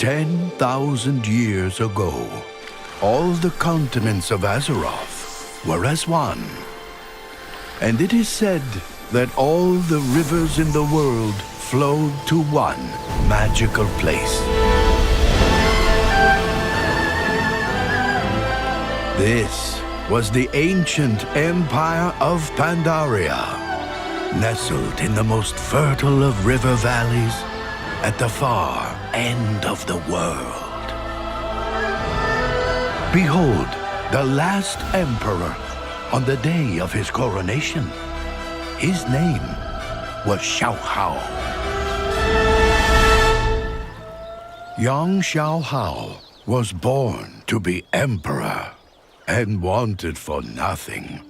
10,000 years ago, all the continents of Azeroth were as one. And it is said that all the rivers in the world flowed to one magical place. This was the ancient empire of Pandaria, nestled in the most fertile of river valleys at the far end of the world. Behold, the last emperor on the day of his coronation. His name was Shaohao. Young Shaohao was born to be emperor and wanted for nothing.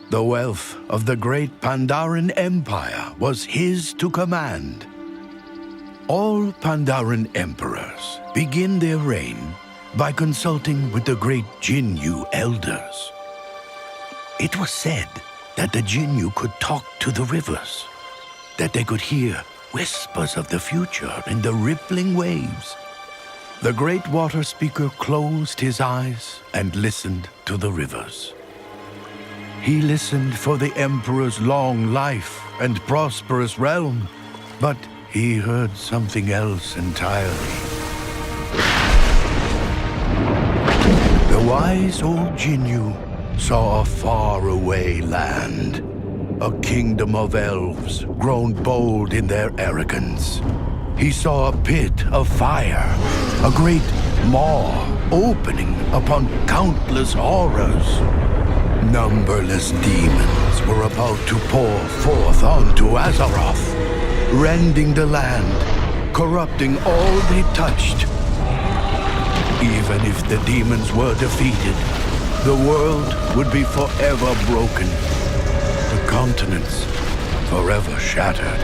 The wealth of the great Pandaren Empire was his to command. All Pandaren emperors begin their reign by consulting with the great Jinyu elders. It was said that the Jinyu could talk to the rivers, that they could hear whispers of the future in the rippling waves. The Great Waterspeaker closed his eyes and listened to the rivers. He listened for the Emperor's long life and prosperous realm, but he heard something else entirely. The wise old Jinyu saw a faraway land, a kingdom of elves grown bold in their arrogance. He saw a pit of fire, a great maw opening upon countless horrors. Numberless demons were about to pour forth onto Azeroth, rending the land, corrupting all they touched. Even if the demons were defeated, the world would be forever broken, the continents forever shattered.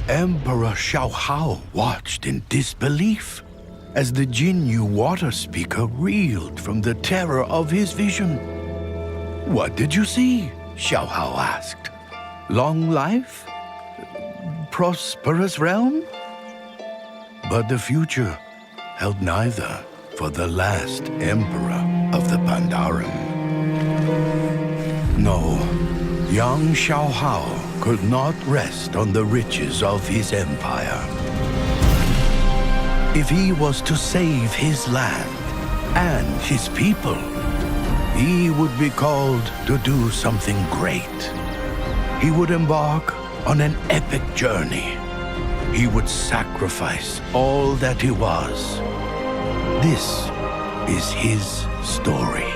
Emperor Shaohao watched in disbelief as the Jinyu Waterspeaker reeled from the terror of his vision. "What did you see?" Shaohao asked. "Long life? Prosperous realm?" But the future held neither for the last emperor of the Pandaren. No, young Shaohao could not rest on the riches of his empire. If he was to save his land and his people, he would be called to do something great. He would embark on an epic journey. He would sacrifice all that he was. This is his story.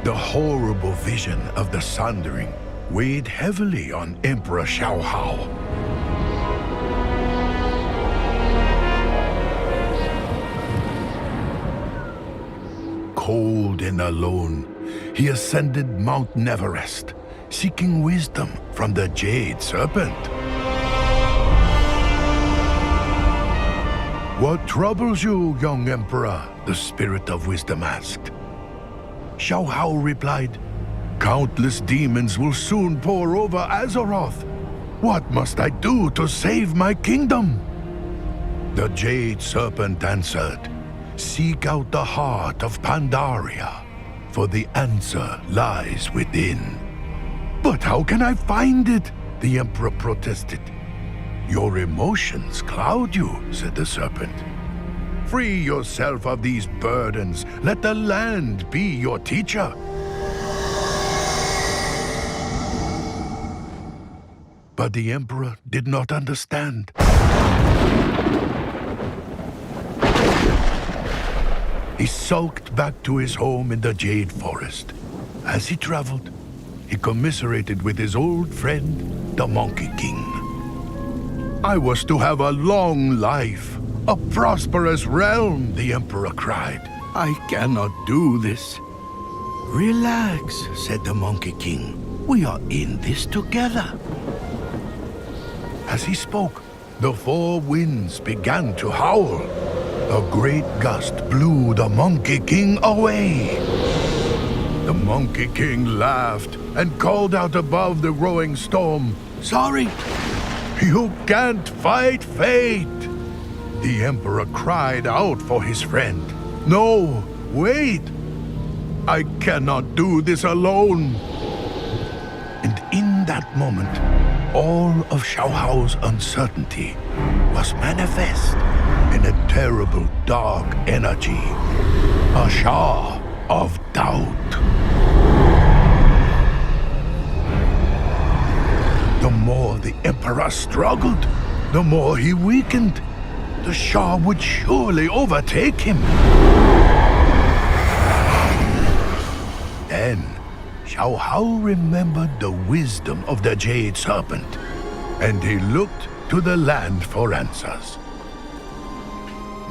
The horrible vision of the Sundering weighed heavily on Emperor Shaohao. Cold and alone, he ascended Mount Everest, seeking wisdom from the Jade Serpent. "What troubles you, young Emperor?" the Spirit of Wisdom asked. Shaohao replied, "Countless demons will soon pour over Azeroth. What must I do to save my kingdom?" The Jade Serpent answered, "Seek out the heart of Pandaria, for the answer lies within." "But how can I find it?" the Emperor protested. "Your emotions cloud you," said the serpent. "Free yourself of these burdens. Let the land be your teacher." But the Emperor did not understand. He sulked back to his home in the Jade Forest. As he traveled, he commiserated with his old friend, the Monkey King. "I was to have a long life, a prosperous realm," the Emperor cried. "I cannot do this." "Relax," said the Monkey King. "We are in this together." As he spoke, the four winds began to howl. A great gust blew the Monkey King away. The Monkey King laughed and called out above the roaring storm, "Sorry, you can't fight fate." The Emperor cried out for his friend. "No, wait! I cannot do this alone." And in that moment, all of Shaohao's uncertainty was manifest in a terrible dark energy, a Shah of doubt. The more the Emperor struggled, the more he weakened. The Shah would surely overtake him. Then, Shaohao remembered the wisdom of the Jade Serpent, and he looked to the land for answers.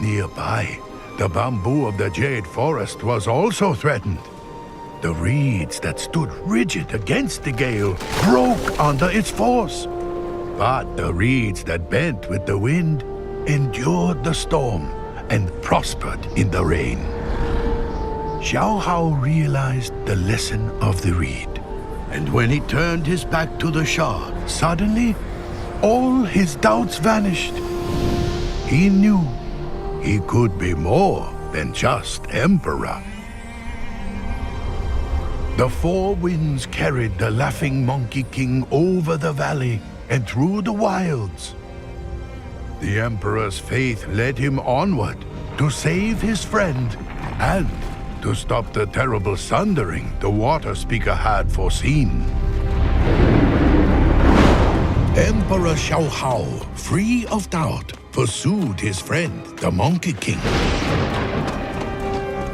Nearby, the bamboo of the Jade Forest was also threatened. The reeds that stood rigid against the gale broke under its force. But the reeds that bent with the wind endured the storm and prospered in the rain. Shaohao realized the lesson of the reed, and when he turned his back to the Shah, suddenly all his doubts vanished. He knew he could be more than just Emperor. The four winds carried the laughing Monkey King over the valley and through the wilds. The Emperor's faith led him onward to save his friend and to stop the terrible sundering the Waterspeaker had foreseen. Emperor Shaohao, free of doubt, pursued his friend, the Monkey King.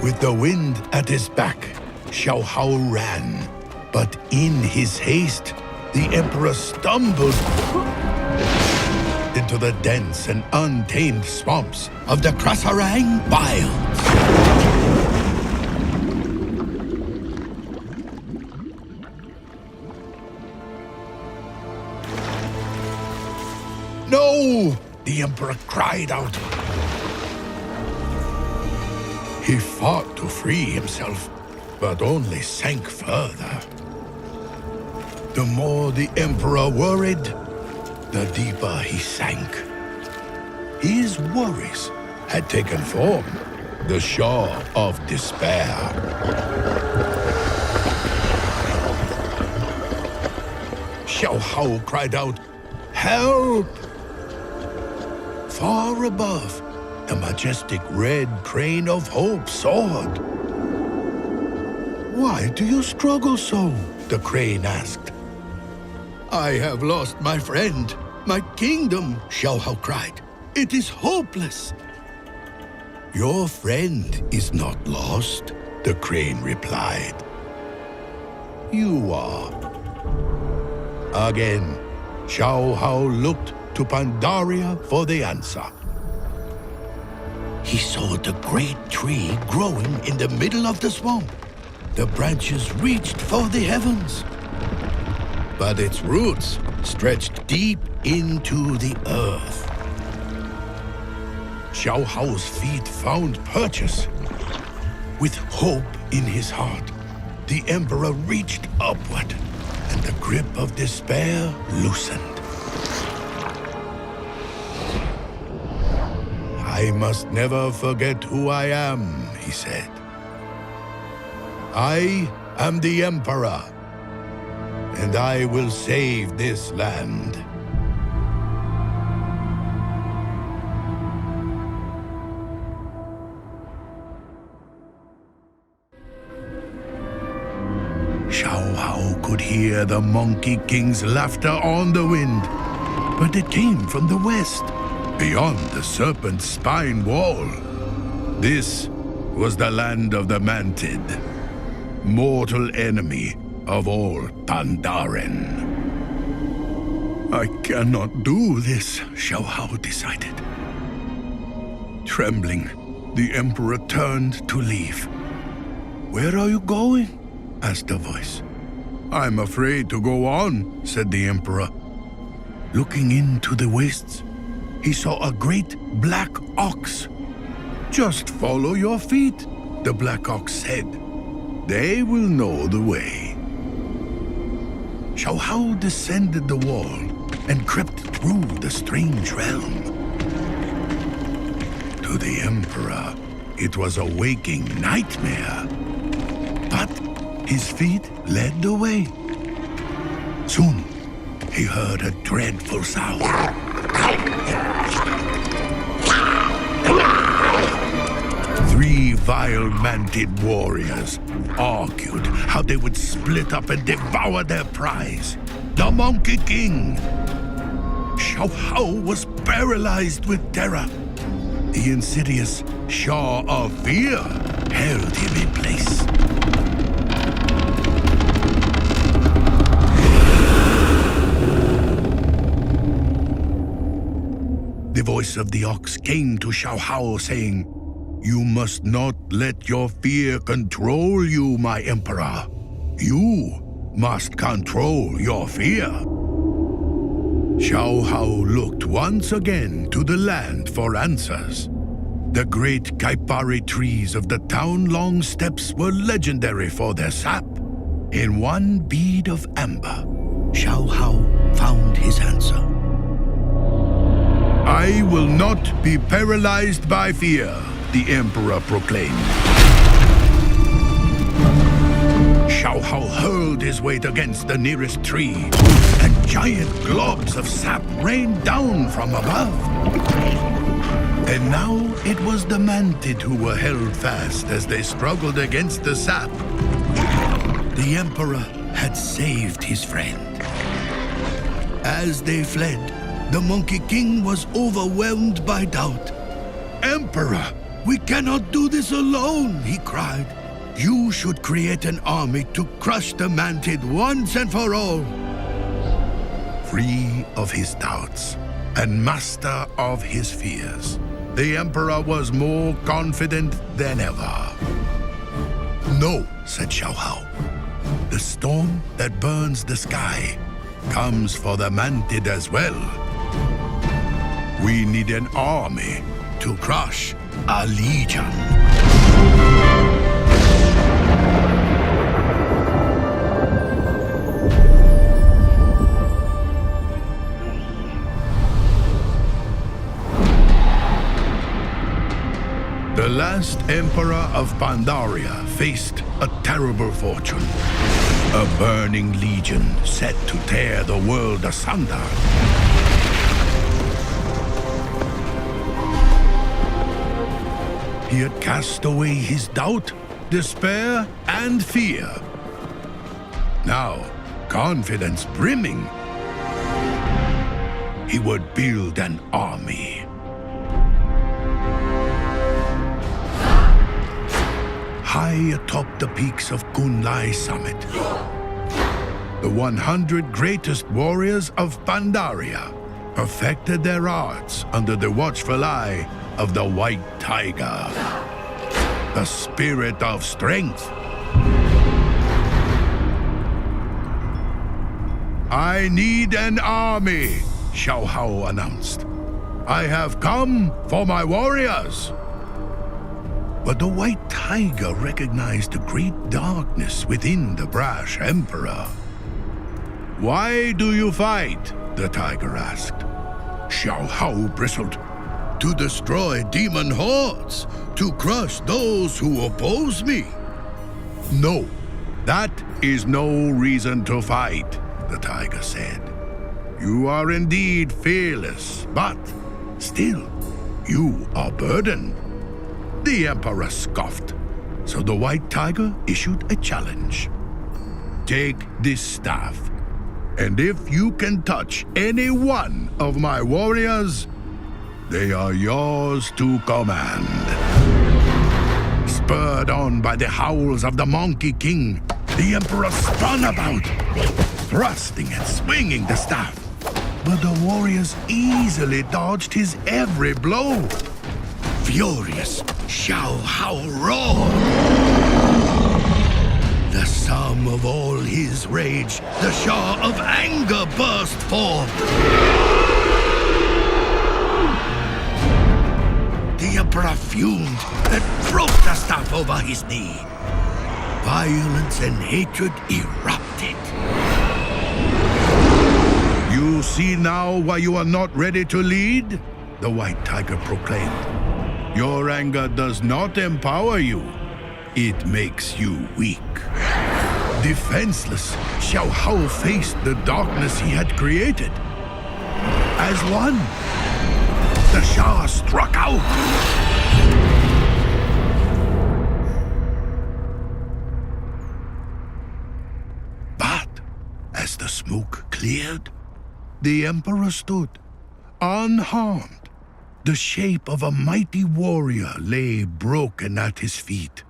With the wind at his back, Shaohao ran, but in his haste, the Emperor stumbled into the dense and untamed swamps of the Krasarang Wilds. "No!" the Emperor cried out. He fought to free himself, but only sank further. The more the Emperor worried, the deeper he sank. His worries had taken form, the Shah of despair. Shaohao cried out, "Help!" Far above, the majestic red crane of hope soared. "Why do you struggle so?" the crane asked. "I have lost my friend, my kingdom," Shaohao cried. "It is hopeless." "Your friend is not lost," the crane replied. "You are." Again, Shaohao looked to Pandaria for the answer. He saw the great tree growing in the middle of the swamp. The branches reached for the heavens, but its roots stretched deep into the earth. Shaohao's feet found purchase. With hope in his heart, the Emperor reached upward, and the grip of despair loosened. "I must never forget who I am," he said. "I am the Emperor, and I will save this land." Shaohao could hear the Monkey King's laughter on the wind, but it came from the west, beyond the serpent's spine wall. This was the land of the Mantid, mortal enemy of all Pandaren. I cannot do this, Shaohao decided. Trembling, the Emperor turned to leave. "Where are you going?" asked a voice. "I'm afraid to go on," said the Emperor. Looking into the wastes, he saw a great black ox. "Just follow your feet," the black ox said. "They will know the way." Shaohao descended the wall and crept through the strange realm. To the Emperor, it was a waking nightmare. But his feet led the way. Soon, he heard a dreadful sound. Three vile-manted warriors argued how they would split up and devour their prize, the Monkey King. Shaohao was paralyzed with terror. The insidious Shaw of Fear held him in place. The voice of the ox came to Shaohao, saying, "You must not let your fear control you, my Emperor. You must control your fear." Shaohao looked once again to the land for answers. The great Kaipari trees of the town-long steppes were legendary for their sap. In one bead of amber, Shaohao found his answer. "I will not be paralyzed by fear," the Emperor proclaimed. Shaohao hurled his weight against the nearest tree, and giant globs of sap rained down from above. And now it was the mantid who were held fast as they struggled against the sap. The Emperor had saved his friend. As they fled, the Monkey King was overwhelmed by doubt. "Emperor, we cannot do this alone," he cried. "You should create an army to crush the mantid once and for all." Free of his doubts and master of his fears, the Emperor was more confident than ever. "No," said Shaohao. "The storm that burns the sky comes for the mantid as well. We need an army to crush a legion." The last Emperor of Pandaria faced a terrible fortune. A burning legion set to tear the world asunder. He had cast away his doubt, despair, and fear. Now, confidence brimming, he would build an army. High atop the peaks of Kunlai Summit, the 100 greatest warriors of Pandaria perfected their arts under the watchful eye of the White Tiger, the spirit of strength. "I need an army," Shaohao announced. "I have come for my warriors." But the White Tiger recognized the great darkness within the brash Emperor. "Why do you fight?" the tiger asked. Shaohao bristled. "To destroy demon hordes, to crush those who oppose me." "No, that is no reason to fight," the tiger said. "You are indeed fearless, but still, you are burdened." The Emperor scoffed, so the White Tiger issued a challenge. "Take this staff, and if you can touch any one of my warriors, they are yours to command." Spurred on by the howls of the Monkey King, The Emperor spun about, thrusting and swinging the staff. But the warriors easily dodged his every blow. Furious, Shaohao roared. The sum of all his rage, the Shah of anger burst forth. The Emperor fumed and broke the staff over his knee. Violence and hatred erupted. You see now why you are not ready to lead? The White Tiger proclaimed. Your anger does not empower you. It makes you weak. Defenseless, Shaohao faced the darkness he had created. As one, the Shah struck out. But as the smoke cleared, the Emperor stood, unharmed. The shape of a mighty warrior lay broken at his feet.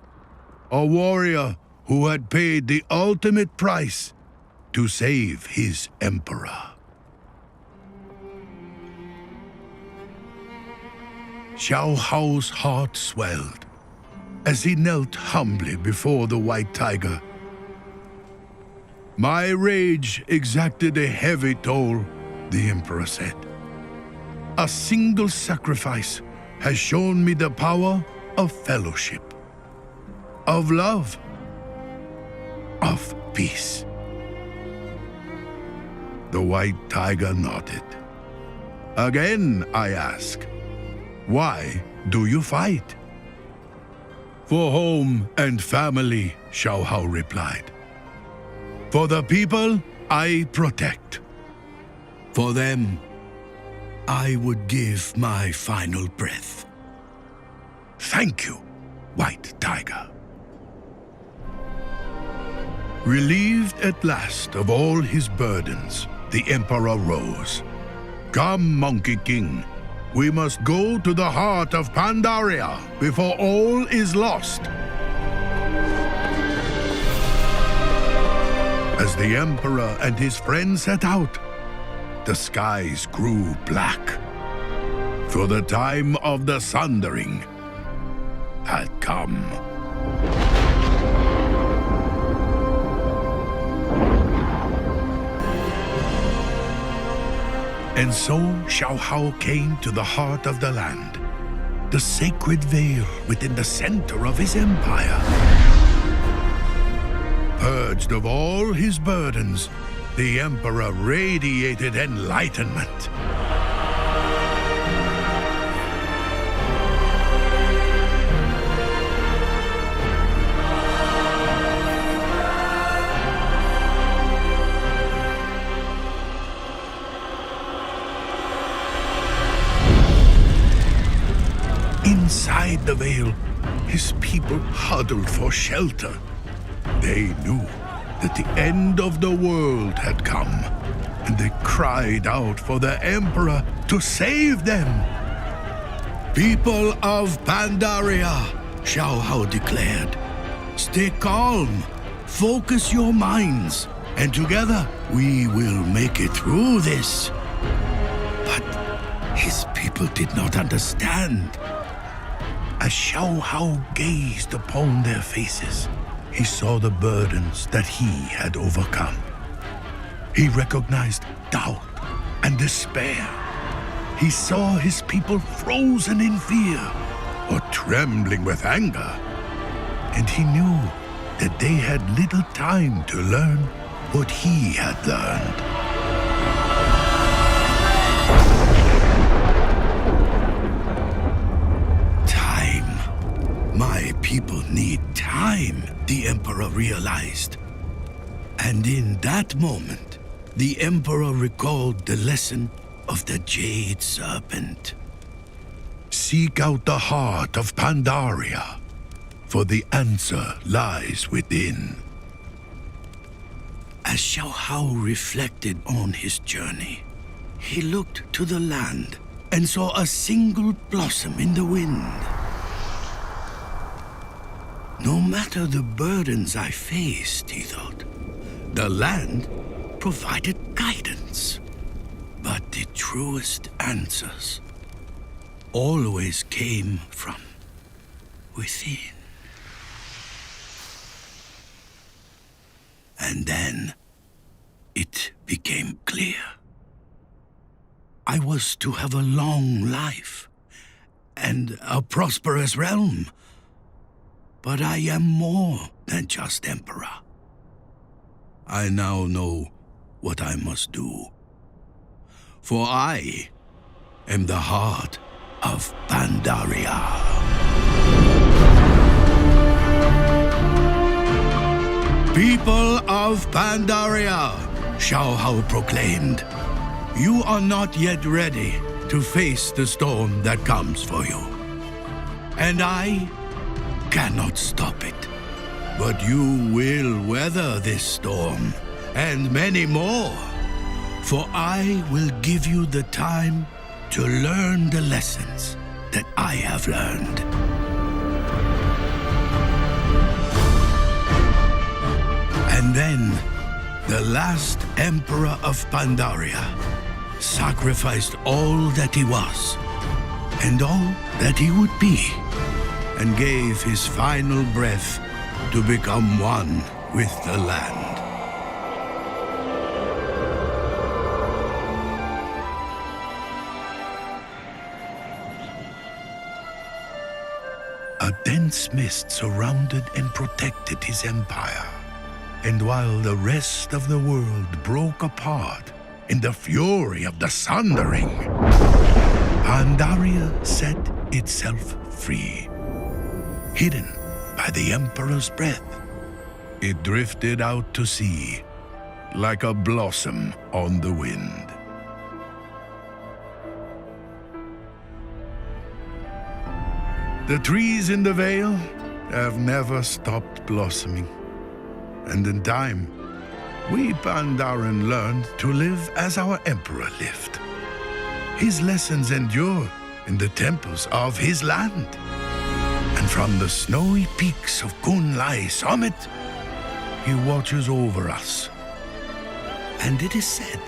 A warrior who had paid the ultimate price to save his emperor. Shaohao's heart swelled as he knelt humbly before the White Tiger. My rage exacted a heavy toll, the Emperor said. A single sacrifice has shown me the power of fellowship, of love, of peace. The White Tiger nodded. Again, I ask, why do you fight? For home and family, Shaohao replied. For the people I protect. For them, I would give my final breath. Thank you, White Tiger. Relieved at last of all his burdens, the Emperor rose. Come, Monkey King, we must go to the heart of Pandaria before all is lost. As the Emperor and his friends set out, the skies grew black, for the time of the sundering had come. And so Shaohao came to the heart of the land, the sacred veil within the center of his empire. Purged of all his burdens, the Emperor radiated enlightenment. Inside the veil, his people huddled for shelter. They knew that the end of the world had come, and they cried out for the Emperor to save them. People of Pandaria, Shaohao declared, stay calm, focus your minds, and together we will make it through this. But his people did not understand. As Shaohao gazed upon their faces, he saw the burdens that he had overcome. He recognized doubt and despair. He saw his people frozen in fear or trembling with anger. And he knew that they had little time to learn what he had learned. My people need time, the Emperor realized. And in that moment, the Emperor recalled the lesson of the Jade Serpent. Seek out the heart of Pandaria, for the answer lies within. As Shaohao reflected on his journey, he looked to the land and saw a single blossom in the wind. No matter the burdens I faced, he thought, the land provided guidance. But the truest answers always came from within. And then it became clear. I was to have a long life and a prosperous realm. But I am more than just Emperor. I now know what I must do. For I am the heart of Pandaria. People of Pandaria, Shaohao proclaimed, you are not yet ready to face the storm that comes for you. And I cannot stop it. But you will weather this storm, and many more. For I will give you the time to learn the lessons that I have learned. And then, the last Emperor of Pandaria sacrificed all that he was, and all that he would be, and gave his final breath to become one with the land. A dense mist surrounded and protected his empire. And while the rest of the world broke apart in the fury of the Sundering, Pandaria set itself free. Hidden by the Emperor's breath, it drifted out to sea like a blossom on the wind. The trees in the vale have never stopped blossoming. And in time, we Pandaren learned to live as our Emperor lived. His lessons endure in the temples of his land. And from the snowy peaks of Kunlai summit, he watches over us. And it is said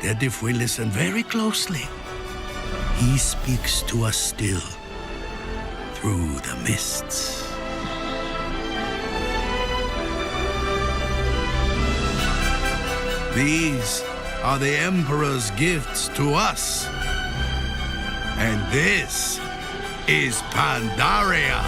that if we listen very closely, he speaks to us still through the mists. These are the Emperor's gifts to us. And this is Pandaria.